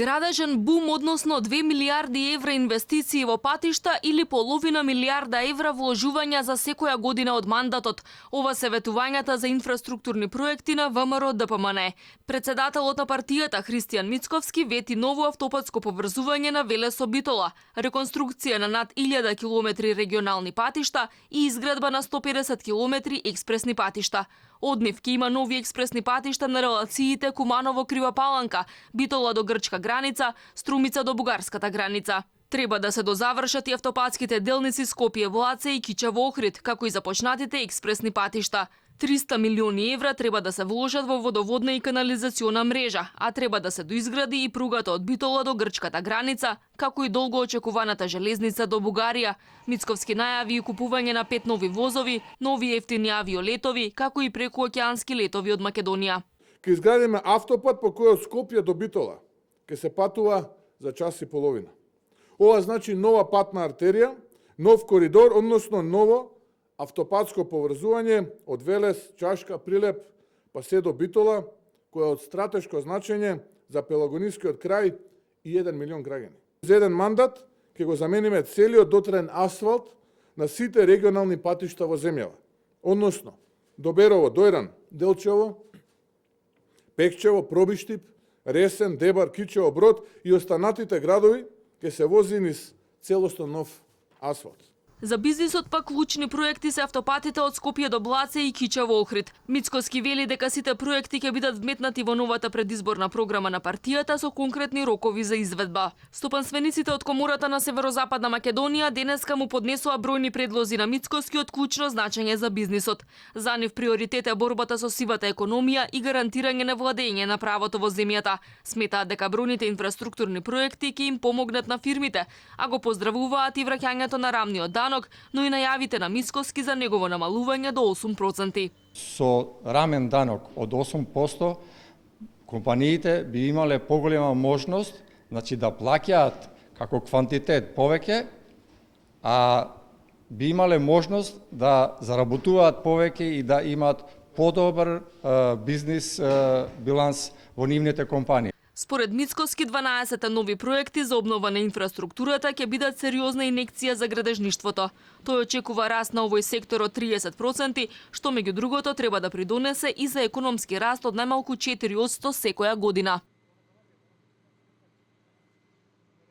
Градежен бум, односно 2 милиарди евра инвестиции во патишта или половина милиарда евра вложувања за секоја година од мандатот. Ова се ветувањата за инфраструктурни проекти на ВМРО ДПМН. Председателот на партијата Христијан Мицковски вети ново автопатско поврзување на Велес со Битола, реконструкција на над 1000 километри регионални патишта и изградба на 150 километри експресни патишта. Од нив ќе има нови експресни патишта на релациите Куманово-Крива Паланка, Битола до грчка граница, Струмица до бугарската граница. Треба да се дозавршат и автопатските делници Скопје-Влаце и Кичево-Охрид, како и започнатите експресни патишта. 300 милиони евра треба да се вложат во водоводна и канализациона мрежа, а треба да се доизгради и пругата од Битола до грчката граница, како и долго очекуваната железница до Бугарија. Мицковски најави и купување на 5 нови возови, нови ефтини авиолетови, како и прекуокеански летови од Македонија. Ке изградиме автопат по кој од Скопје до Битола ке се патува за час и половина. Ова значи нова патна артерија, нов коридор, односно ново автопатско поврзување од Велес, Чашка, Прилеп, па се до Битола, која е од стратешко значење за Пелагонискиот крај и 1 милион граѓани. За еден мандат ќе го замениме целиот дотрен асфалт на сите регионални патишта во земјава. Односно, до Берово, Дојран, Делчево, Пекчево, Пробиштип, Ресен, Дебар, Кичево, Брод и останатите градови ќе се вози низ целосно нов асфалт. За бизнисот пак клучни проекти се автопатите од Скопје до Блаце и Кичево-Охрид. Мицковски вели дека сите проекти ќе бидат вметнати во новата предизборна програма на партијата со конкретни рокови за изведба. Стопанствениците од Комората на Северозападна Македонија денеска му поднесоа бројни предлози на Мицковски од клучно значење за бизнисот. За нив приоритет е борбата со сивата економија и гарантирање на владење на правото во земјата. Сметаат дека бројните инфраструктурни проекти ќе им помогнат на фирмите, а го поздравуваат и враќањето на рамниот дан, но и најавите на Мицковски за негово намалување до 8%. Со рамен данок од 8%, компаниите би имале поголема можност, значи да плаќаат како квантитет повеќе, а би имале можност да заработуваат повеќе и да имаат подобар бизнис биланс во нивните компании. Според Мицковски, 12 нови проекти за обнова на инфраструктурата ќе бидат сериозна инекција за градежништвото. Тој очекува раст на овој сектор од 30%, што меѓу другото треба да придонесе и за економски раст од најмалку 4% секоја година.